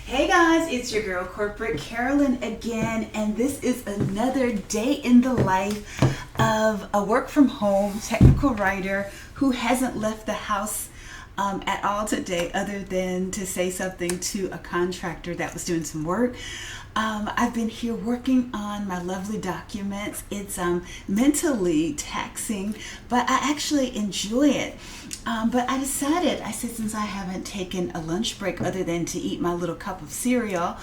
Hey guys, it's your girl Corporate Carolyn again, and this is another day in the life of a work from home technical writer who hasn't left the house at all today other than to say something to a contractor that was doing some work. I've been here working on my lovely documents. It's mentally taxing, but I actually enjoy it. But I said, since I haven't taken a lunch break other than to eat my little cup of cereal,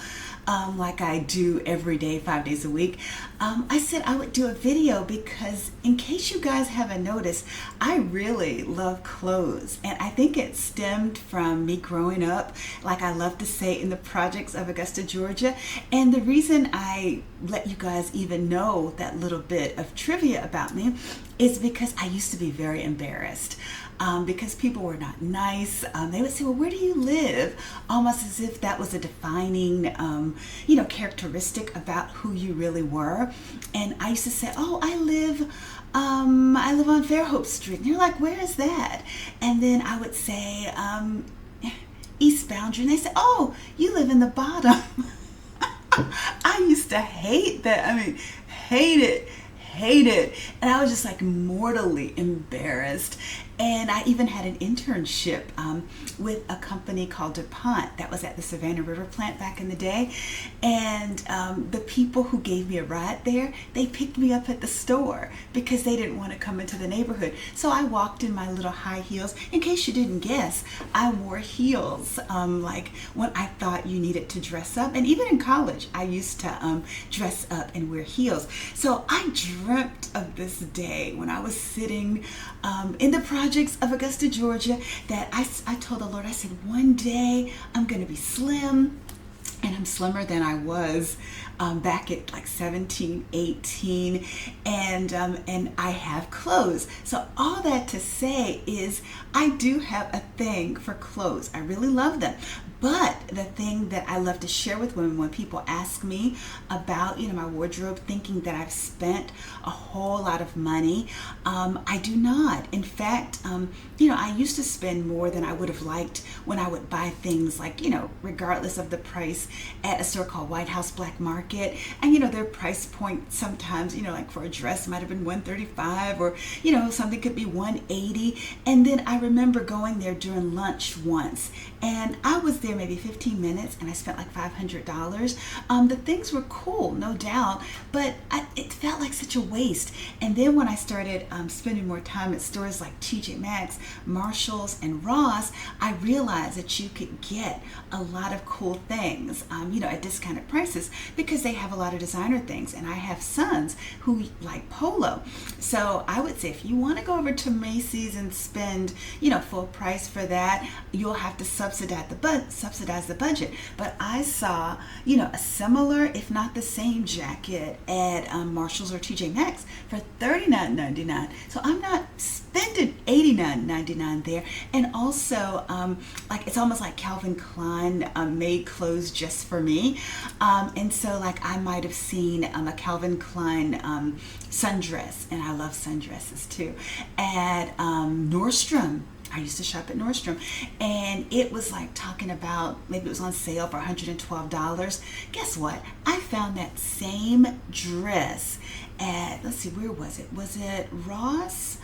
like I do every day, 5 days a week, I said I would do a video because in case you guys haven't noticed, I really love clothes. And I think it stemmed from me growing up, like I love to say, in the projects of Augusta, Georgia. And the reason I let you guys even know that little bit of trivia about me is because I used to be very embarrassed. Because people were not nice. They would say, well, where do you live? Almost as if that was a defining, characteristic about who you really were. And I used to say, oh, I live on Fairhope Street. And they're like, where is that? And then I would say, East Boundary. And they said, oh, you live in the bottom. I used to hate that. Hate it. And I was just like mortally embarrassed. And I even had an internship with a company called DuPont that was at the Savannah River plant back in the day. And the people who gave me a ride there, they picked me up at the store because they didn't want to come into the neighborhood. So I walked in my little high heels. In case you didn't guess, I wore heels like when I thought you needed to dress up. And even in college, I used to dress up and wear heels. So I dreamt of this day when I was sitting in the projects of Augusta, Georgia, that I told the Lord, I said, one day I'm going to be slim, and I'm slimmer than I was back at like 17, 18, and I have clothes. So all that to say is I do have a thing for clothes. I really love them. But the thing that I love to share with women when people ask me about, my wardrobe, thinking that I've spent a whole lot of money, I do not. In fact, I used to spend more than I would have liked when I would buy things like, regardless of the price at a store called White House Black Market. And, their price point sometimes, like for a dress might have been $135 or, something could be $180. And then I remember going there during lunch once, and I was there maybe 15 minutes and I spent like $500. The things were cool, no doubt, but it felt like such a waste. And then when I started spending more time at stores like TJ Maxx, Marshalls, and Ross, I realized that you could get a lot of cool things, at discounted prices because they have a lot of designer things. And I have sons who like polo. So I would say if you want to go over to Macy's and spend, full price for that, you'll have to subsidize the budget. But I saw, a similar, if not the same jacket at Marshalls or TJ Maxx for $39.99. So I'm not spending $89.99 there. And also, it's almost like Calvin Klein made clothes just for me. And so I might have seen a Calvin Klein sundress, and I love sundresses too, at Nordstrom. I used to shop at Nordstrom, and it was like talking about maybe it was on sale for $112. Guess what? I found that same dress at, let's see, where was it? Was it Ross?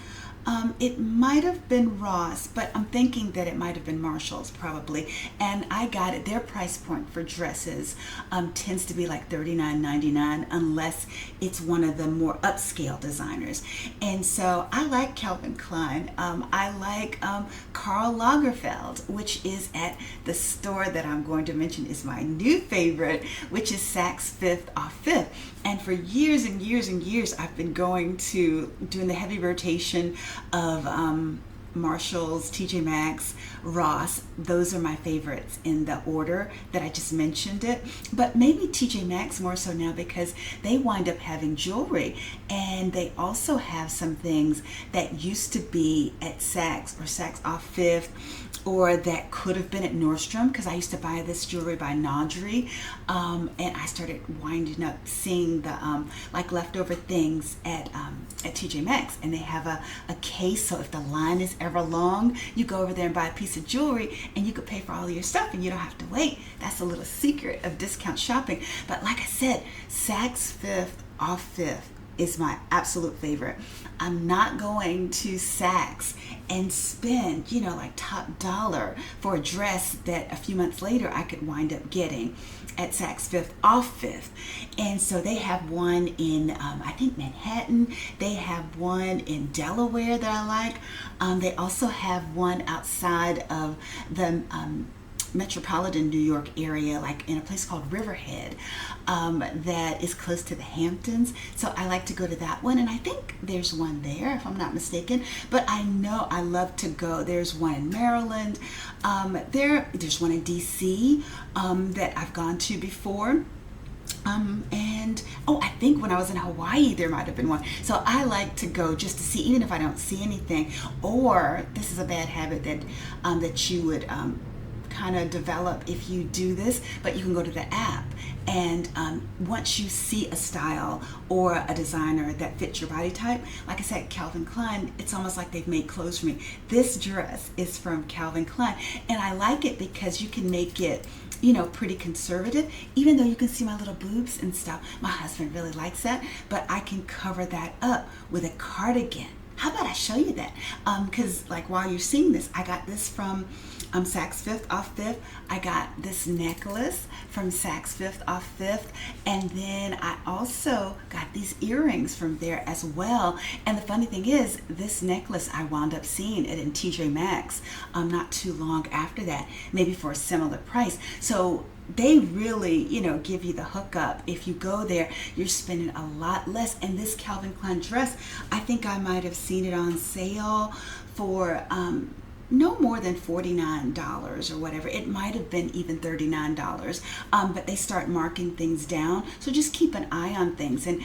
It might have been Ross, but I'm thinking that it might have been Marshalls probably. And I got it. Their price point for dresses tends to be like $39.99 unless it's one of the more upscale designers. And so I like Calvin Klein. I like Karl Lagerfeld, which is at the store that I'm going to mention is my new favorite, which is Saks Fifth off Fifth. And for years and years and years, I've been doing the heavy rotation of Marshalls, TJ Maxx, Ross. Those are my favorites in the order that I just mentioned it. But maybe TJ Maxx more so now because they wind up having jewelry, and they also have some things that used to be at Saks or Saks off Fifth or that could have been at Nordstrom, because I used to buy this jewelry by Naudry, and I started winding up seeing the like leftover things at TJ Maxx, and they have a case, so if the line is ever long, you go over there and buy a piece of jewelry and you could pay for all of your stuff and you don't have to wait. That's a little secret of discount shopping. But like I said, Saks Fifth off Fifth is my absolute favorite. I'm not going to Saks and spend, like top dollar for a dress that a few months later I could wind up getting at Saks Fifth off Fifth. And so they have one in, I think, Manhattan. They have one in Delaware that I like. They also have one outside of the metropolitan New York area, like in a place called Riverhead, that is close to the Hamptons. So I like to go to that one, and I think there's one there if I'm not mistaken, but I know I love to go. There's one in Maryland, there's one in DC that I've gone to before. And I think when I was in Hawaii there might have been one. So I like to go just to see, even if I don't see anything. Or this is a bad habit that that you would kind of develop if you do this, but you can go to the app, and once you see a style or a designer that fits your body type, like I said, Calvin Klein, it's almost like they've made clothes for me. This dress is from Calvin Klein, and I like it because you can make it pretty conservative, even though you can see my little boobs and stuff. My husband really likes that, but I can cover that up with a cardigan. How about I show you that? Because like while you're seeing this, I got this from Saks Fifth off Fifth. I got this necklace from Saks Fifth off Fifth, and then I also got these earrings from there as well. And the funny thing is, this necklace I wound up seeing it in TJ Maxx not too long after that, maybe for a similar price. So they really, give you the hookup. If you go there, you're spending a lot less. And this Calvin Klein dress, I think I might have seen it on sale for no more than $49 or whatever. It might have been even $39, but they start marking things down. So just keep an eye on things and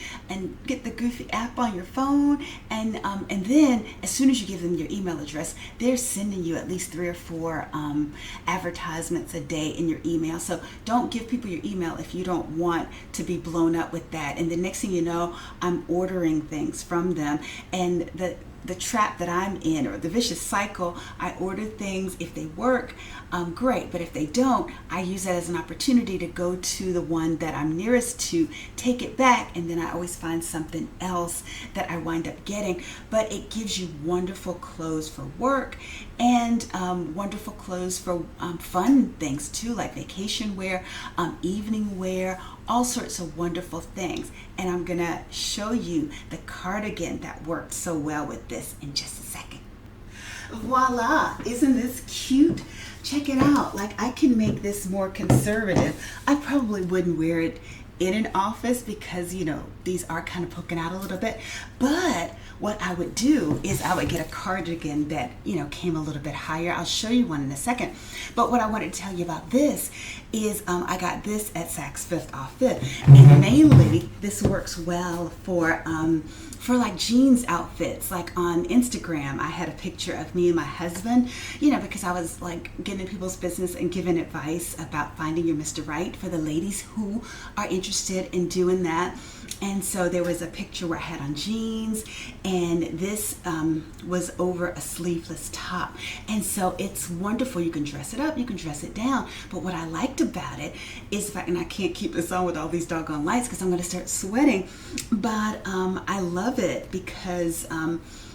get the Goofy app on your phone, and then as soon as you give them your email address, they're sending you at least 3 or 4 advertisements a day in your email. So don't give people your email if you don't want to be blown up with that. And the next thing you know, I'm ordering things from them, and the trap that I'm in, or the vicious cycle, I order things. If they work, great, but if they don't, I use that as an opportunity to go to the one that I'm nearest to, take it back, and then I always find something else that I wind up getting. But it gives you wonderful clothes for work, and wonderful clothes for fun things too, like vacation wear, evening wear, all sorts of wonderful things. And I'm gonna show you the cardigan that worked so well with this in just a second. Voila, isn't this cute? Check it out. Like, I can make this more conservative. I probably wouldn't wear it in an office because these are kind of poking out a little bit, but what I would do is I would get a cardigan that came a little bit higher. I'll show you one in a second, but what I wanted to tell you about this is I got this at Saks Fifth off Fifth, and mainly this works well for like jeans outfits. Like on Instagram, I had a picture of me and my husband, because I was like getting in people's business and giving advice about finding your Mr. Right for the ladies who are interested in doing that. And so there was a picture where I had on jeans, and this was over a sleeveless top. And so it's wonderful. You can dress it up, you can dress it down. But what I liked about it is, and I can't keep this on with all these doggone lights because I'm going to start sweating, but I love it because,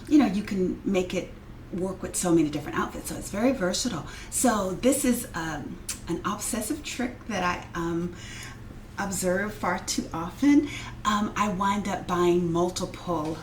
you can make it work with so many different outfits. So it's very versatile. So this is an obsessive trick that I observe far too often. I wind up buying multiple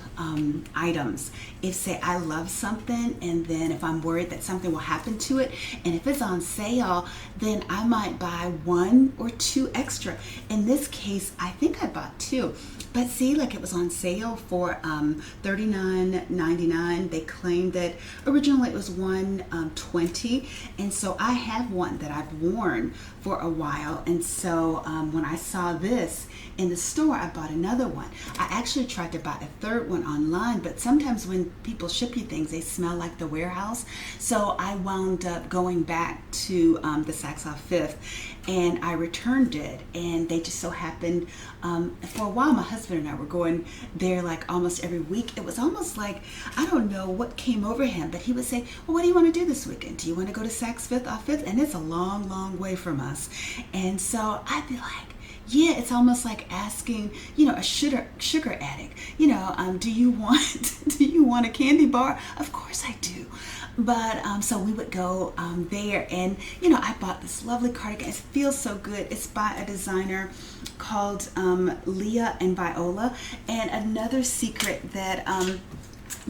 items. If, say, I love something, and then if I'm worried that something will happen to it, and if it's on sale, then I might buy 1 or 2 extra. In this case, I think I bought 2. But see, like it was on sale for $39.99. They claimed that originally it was $120, and so I have one that I've worn for a while. And so when I saw this in the store, I bought another one. I actually tried to buy a third one online, but sometimes when people ship you things, they smell like the warehouse. So I wound up going back to the Saks off Fifth, and I returned it. And they just so happened, for a while, my husband and I were going there like almost every week. It was almost like, I don't know what came over him, but he would say, well, what do you want to do this weekend? Do you want to go to Saks Fifth off Fifth? And it's a long, long way from us. And so I'd be like, yeah, it's almost like asking, a sugar addict, do you want a candy bar? Of course I do. But so we would go there, and I bought this lovely cardigan. It feels so good. It's by a designer called Leah and Viola. And another secret that I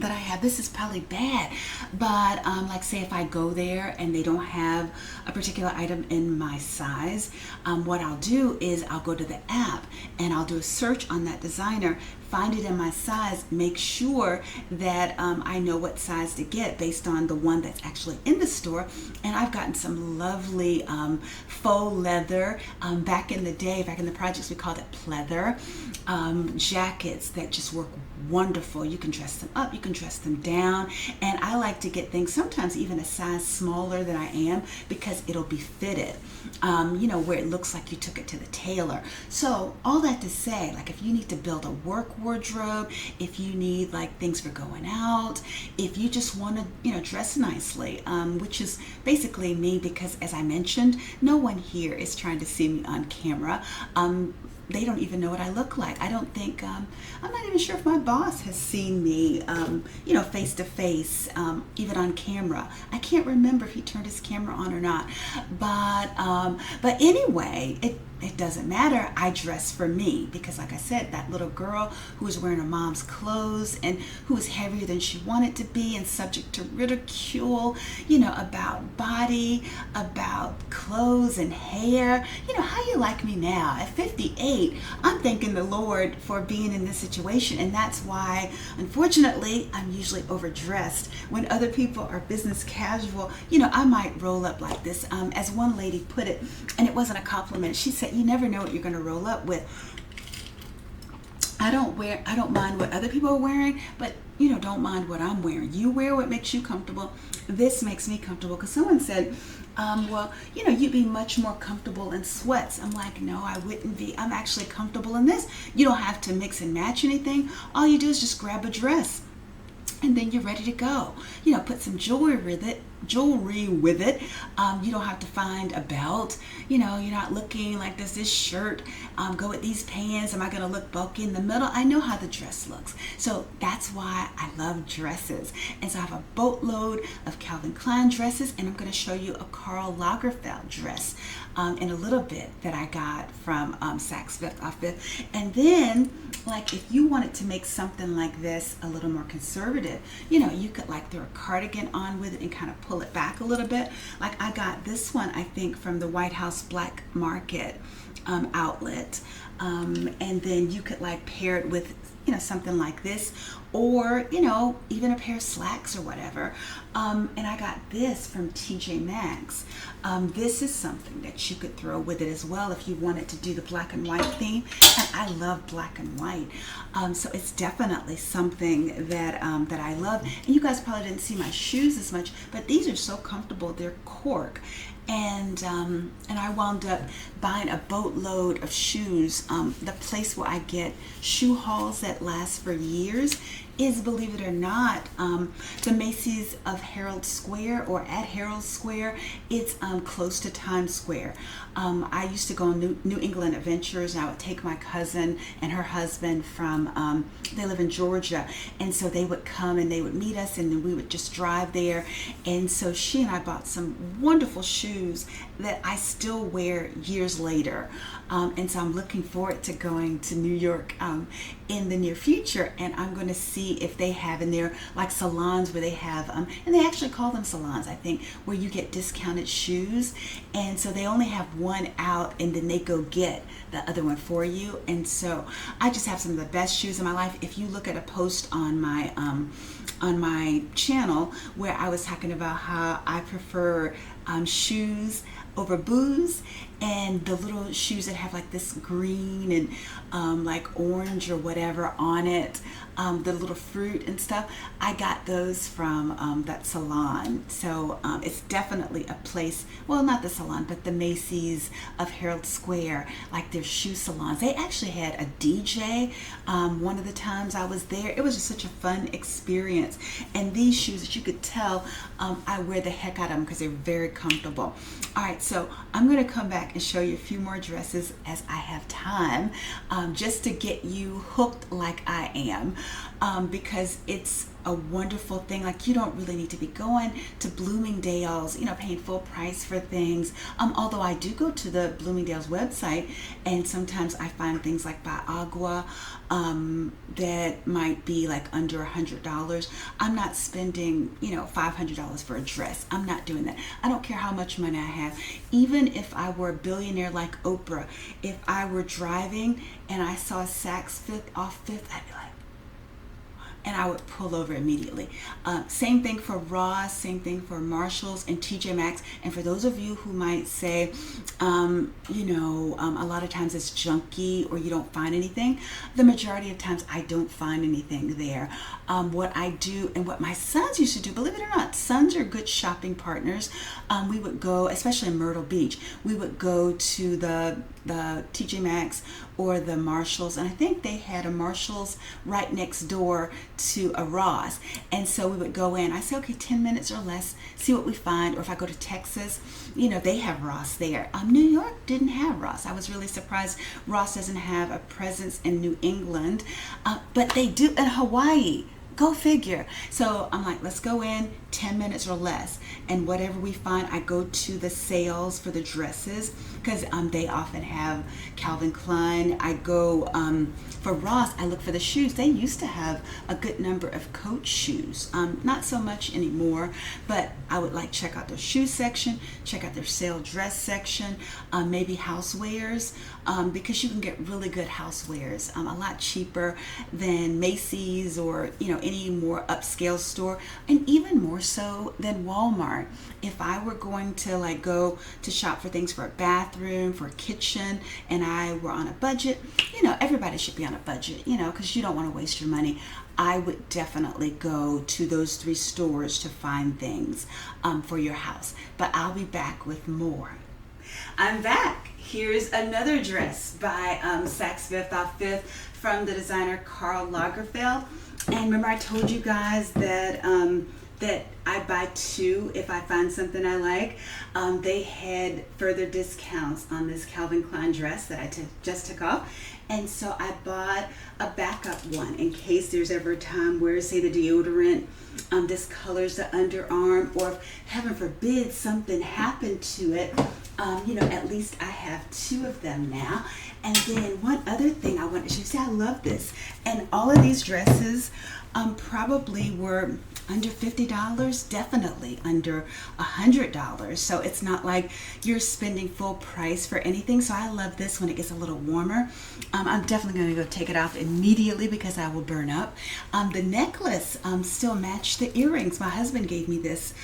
have, this is probably bad, but like say if I go there and they don't have a particular item in my size, what I'll do is I'll go to the app and I'll do a search on that designer, find it in my size, make sure that I know what size to get based on the one that's actually in the store. And I've gotten some lovely faux leather, back in the projects we called it pleather, jackets that just work wonderful. You can dress them up, you can dress them down, and I like to get things sometimes even a size smaller than I am because it'll be fitted, where it looks like you took it to the tailor. So all that to say, like if you need to build a work wardrobe, if you need like things for going out, if you just want to dress nicely, which is basically me, because as I mentioned, no one here is trying to see me on camera. They don't even know what I look like. I don't think, I'm not even sure if my boss has seen me, face to face, even on camera. I can't remember if he turned his camera on or not. But anyway, it doesn't matter. I dress for me because, like I said, that little girl who was wearing her mom's clothes and who was heavier than she wanted to be and subject to ridicule, about body, about clothes and hair. How you like me now at 58? I'm thanking the Lord for being in this situation, and that's why, unfortunately, I'm usually overdressed. When other people are business casual, I might roll up like this. As one lady put it, and it wasn't a compliment, she said, you never know what you're going to roll up with. I don't mind what other people are wearing, but don't mind what I'm wearing. You wear what makes you comfortable. This makes me comfortable. Because someone said, you'd be much more comfortable in sweats. I'm like, no, I wouldn't be. I'm actually comfortable in this. You don't have to mix and match anything. All you do is just grab a dress, and then you're ready to go. Put some jewelry with it. You don't have to find a belt. You're not looking like this shirt. Go with these pants. Am I going to look bulky in the middle? I know how the dress looks. So that's why I love dresses. And so I have a boatload of Calvin Klein dresses, and I'm going to show you a Karl Lagerfeld dress in a little bit that I got from Saks Fifth off Fifth. And then, like, if you wanted to make something like this a little more conservative, you could like throw a cardigan on with it and kind of pull it back a little bit. Like I got this one, I think, from the White House Black Market outlet, and then you could like pair it with something like this, or even a pair of slacks or whatever. And I got this from TJ Maxx. This is something that you could throw with it as well if you wanted to do the black and white theme. And I love black and white, so it's definitely something that I love. And you guys probably didn't see my shoes as much, but these are so comfortable. They're cork. And I wound up buying a boatload of shoes. The place where I get shoe hauls that last for years is, believe it or not, the Macy's of Herald Square, or at Herald Square. It's close to Times Square. I used to go on New England Adventures, and I would take my cousin and her husband from, they live in Georgia, and so they would come and they would meet us, and then we would just drive there. And so she and I bought some wonderful shoes that I still wear years later. And so I'm looking forward to going to New York in the near future, and I'm going to see see if they have in there like salons where they have, and they actually call them salons, I think, where you get discounted shoes. And so they only have one out and then they go get the other one for you. And so I just have some of the best shoes in my life. If you look at a post on my channel where I was talking about how I prefer shoes over booze, and the little shoes that have like this green and like orange or whatever on it, the little fruit and stuff, I got those from that salon. So it's definitely a place, well, not the salon, but the Macy's of Herald Square, like their shoe salons. They actually had a DJ one of the times I was there. It was just such a fun experience. And these shoes, that you could tell, I wear the heck out of them because they're very comfortable. All right, so I'm going to come back and show you a few more dresses as I have time, just to get you hooked like I am, because it's a wonderful thing. Like, you don't really need to be going to Bloomingdale's, paying full price for things. Although I do go to the Bloomingdale's website, and sometimes I find things like by Agua that might be like under $100. I'm not spending, $500 for a dress. I'm not doing that. I don't care how much money I have. Even if I were a billionaire like Oprah, if I were driving and I saw Saks Fifth off Fifth, I'd be like, and I would pull over immediately. Same thing for Ross, same thing for Marshalls and TJ Maxx. And for those of you who might say, a lot of times it's junky or you don't find anything, the majority of times I don't find anything there. What I do, and what my sons used to do, believe it or not, sons are good shopping partners. We would go, especially in Myrtle Beach, we would go to the TJ Maxx or the Marshalls, and I think they had a Marshalls right next door to a Ross. And so we would go in. I say, okay, 10 minutes or less, see what we find. Or if I go to Texas, they have Ross there. New York didn't have Ross. I was really surprised Ross doesn't have a presence in New England, but they do in Hawaii. Go figure. So I'm like, let's go in 10 minutes or less. And whatever we find, I go to the sales for the dresses, because they often have Calvin Klein. I go for Ross, I look for the shoes. They used to have a good number of Coach shoes. Not so much anymore, but I would like check out their shoe section, check out their sale dress section, maybe housewares, because you can get really good housewares a lot cheaper than Macy's or any more upscale store, and even more so than Walmart. If I were going to go to shop for things for a bathroom, for a kitchen, and I were on a budget, everybody should be on a budget, because you don't want to waste your money. I would definitely go to those 3 stores to find things for your house. But I'll be back with more. I'm back. Here's another dress by Saks Fifth off Fifth from the designer Karl Lagerfeld. And remember, I told you guys that that I buy 2 if I find something I like. They had further discounts on this Calvin Klein dress that I just took off. And so I bought a backup one in case there's ever a time where, say, the deodorant discolors the underarm, or if, heaven forbid, something happened to it. At least I have 2 of them now. And then one other thing I want to show you. See, I love this. And all of these dresses probably were under $50, definitely under $100. So it's not like you're spending full price for anything. So I love this when it gets a little warmer. I'm definitely going to go take it off immediately because I will burn up. The necklace still matched the earrings. My husband gave me this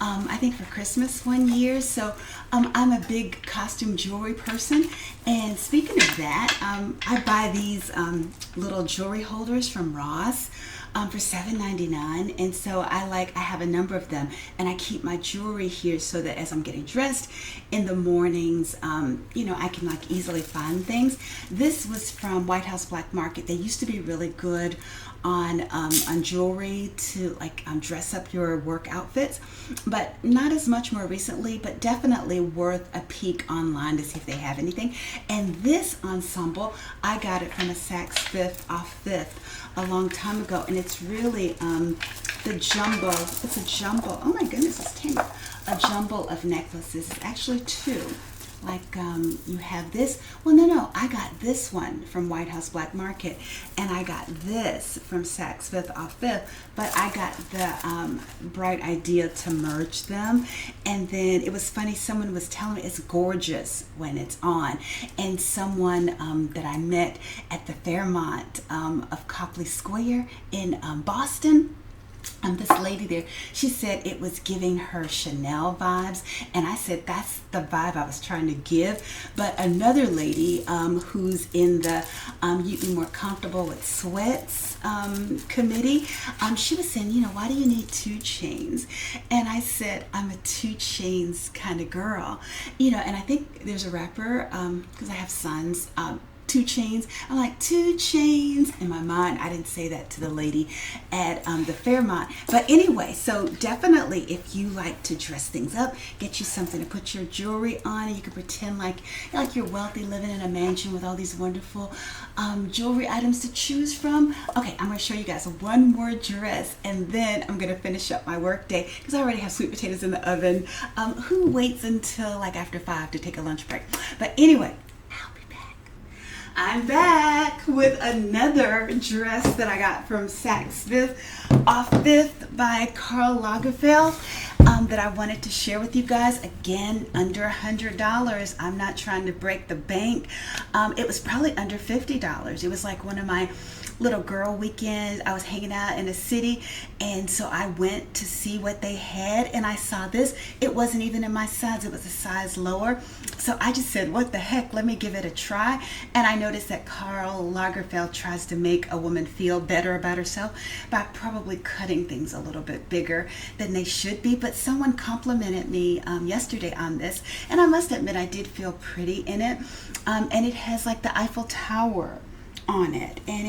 I think for Christmas one year. So I'm a big costume jewelry person. And speaking of that, I buy these little jewelry holders from Ross for $7.99, and so I have a number of them, and I keep my jewelry here so that as I'm getting dressed in the mornings, I can easily find things. This was from White House Black Market. They used to be really good on jewelry to dress up your work outfits, but not as much more recently, but definitely worth a peek online to see if they have anything. And this ensemble, I got it from a Saks Fifth off Fifth a long time ago, and it's really the jumbo. It's a jumbo. Oh my goodness, it's tiny. A jumble of necklaces. It's actually 2. like you have this. Well, no, I got this one from White House Black Market, and I got this from Saks Fifth off Fifth, but I got the bright idea to merge them. And then it was funny, someone was telling me it's gorgeous when it's on, and someone that I met at the Fairmont of Copley Square in Boston, this lady there, she said it was giving her Chanel vibes, and I said that's the vibe I was trying to give. But another lady who's in the You'd Be More Comfortable with Sweats committee, she was saying, why do you need 2 chains? And I said, I'm a 2 chains kind of girl, and I think there's a rapper, because I have sons, 2 Chains. I'm like, 2 Chains. In my mind, I didn't say that to the lady at the Fairmont. But anyway, so definitely if you like to dress things up, get you something to put your jewelry on, and you can pretend like you're wealthy, living in a mansion with all these wonderful jewelry items to choose from. Okay, I'm going to show you guys one more dress, and then I'm going to finish up my work day because I already have sweet potatoes in the oven. Who waits until like after 5 to take a lunch break? But anyway, I'm back with another dress that I got from Saks Fifth off Fifth by Karl Lagerfeld that I wanted to share with you guys. Again, under $100. I'm not trying to break the bank. It was probably under $50. It was like one of my little girl weekends. I was hanging out in a city, and so I went to see what they had, and I saw this. It wasn't even in my size. It was a size lower. So I just said, what the heck, let me give it a try. And I noticed that Karl Lagerfeld tries to make a woman feel better about herself by probably cutting things a little bit bigger than they should be. But someone complimented me yesterday on this, and I must admit I did feel pretty in it. And it has like the Eiffel Tower on it, and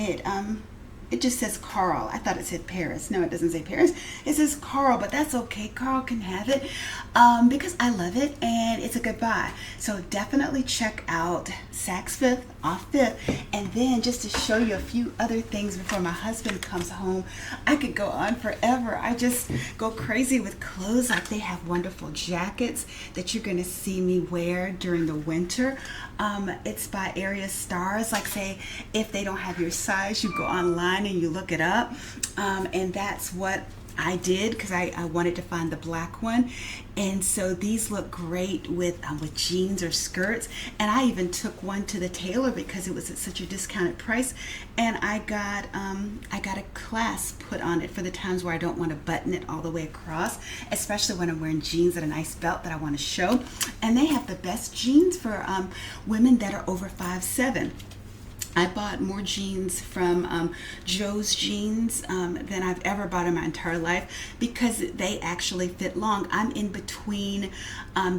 it just says Karl. I thought it said Paris. No, it doesn't say Paris. It says Karl, but that's okay. Karl can have it because I love it, and it's a good buy. So definitely check out Saks Fifth off Fifth. And then just to show you a few other things before my husband comes home, I could go on forever. I just go crazy with clothes. Like they have wonderful jackets that you're going to see me wear during the winter. It's by Area Stars. Like say if they don't have your size, you go online and you look it up, and that's what I did because I wanted to find the black one. And so these look great with jeans or skirts, and I even took one to the tailor because it was at such a discounted price, and I got a clasp put on it for the times where I don't want to button it all the way across, especially when I'm wearing jeans and a nice belt that I want to show. And they have the best jeans for women that are over 5'7". I bought more jeans from Joe's Jeans than I've ever bought in my entire life because they actually fit long. I'm in between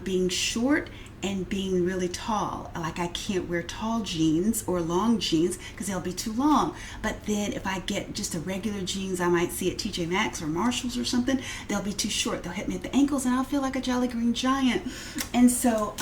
being short and being really tall. Like I can't wear tall jeans or long jeans because they'll be too long. But then if I get just a regular jeans I might see at TJ Maxx or Marshalls or something, they'll be too short. They'll hit me at the ankles and I'll feel like a jolly green giant. And so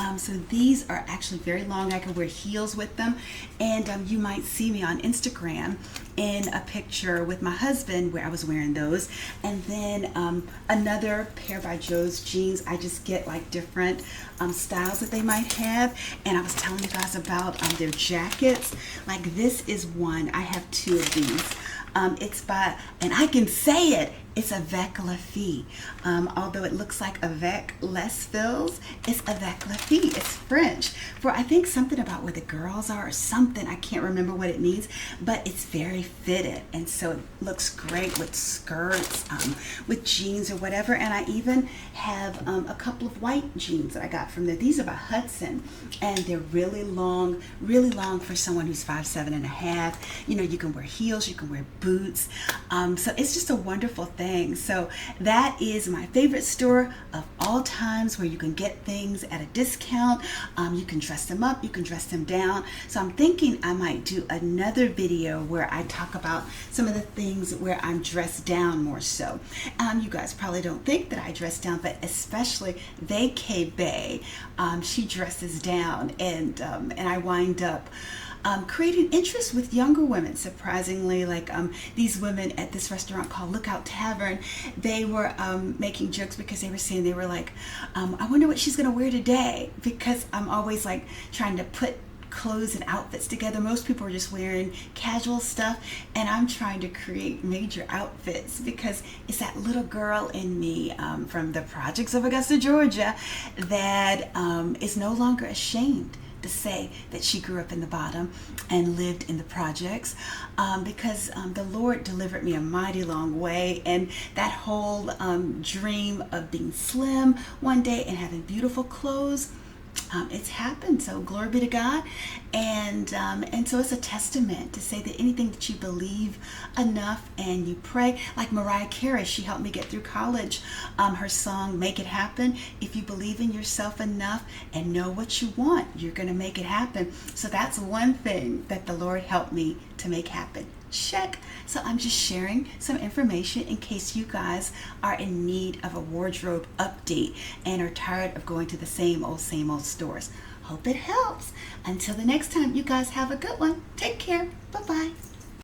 these are actually very long. I can wear heels with them. And you might see me on Instagram in a picture with my husband where I was wearing those. And then another pair by Joe's Jeans. I just get like different styles that they might have. And I was telling you guys about their jackets. Like this is one. I have 2 of these. It's by, and I can say it, it's Avec La Fille. Although it looks like Avec Les Filles, it's Avec La Fille. It's French for I think something about where the girls are or something. I can't remember what it means, but it's very fitted. And so it looks great with skirts, with jeans or whatever. And I even have a couple of white jeans that I got from there. These are by Hudson, and they're really long for someone who's 5'7.5". You can wear heels, you can wear boots. So it's just a wonderful thing. So that is my favorite store of all times where you can get things at a discount. You can dress them up, you can dress them down. So I'm thinking I might do another video where I talk about some of the things where I'm dressed down more so. You guys probably don't think that I dress down, but especially Vacay Bay, she dresses down, and I wind up creating interest with younger women. Surprisingly, like these women at this restaurant called Lookout Tavern, they were making jokes because they were saying, they were like, I wonder what she's going to wear today, because I'm always like trying to put clothes and outfits together. Most people are just wearing casual stuff, and I'm trying to create major outfits because it's that little girl in me from the projects of Augusta, Georgia, that is no longer ashamed to say that she grew up in the bottom and lived in the projects, because the Lord delivered me a mighty long way, and that whole dream of being slim one day and having beautiful clothes, it's happened. So glory be to God. And so it's a testament to say that anything that you believe enough and you pray, like Mariah Carey, she helped me get through college. Her song Make It Happen. If you believe in yourself enough and know what you want, you're going to make it happen. So that's one thing that the Lord helped me to make happen. Check. So I'm just sharing some information in case you guys are in need of a wardrobe update and are tired of going to the same old stores. Hope it helps. Until the next time, you guys have a good one. Take care.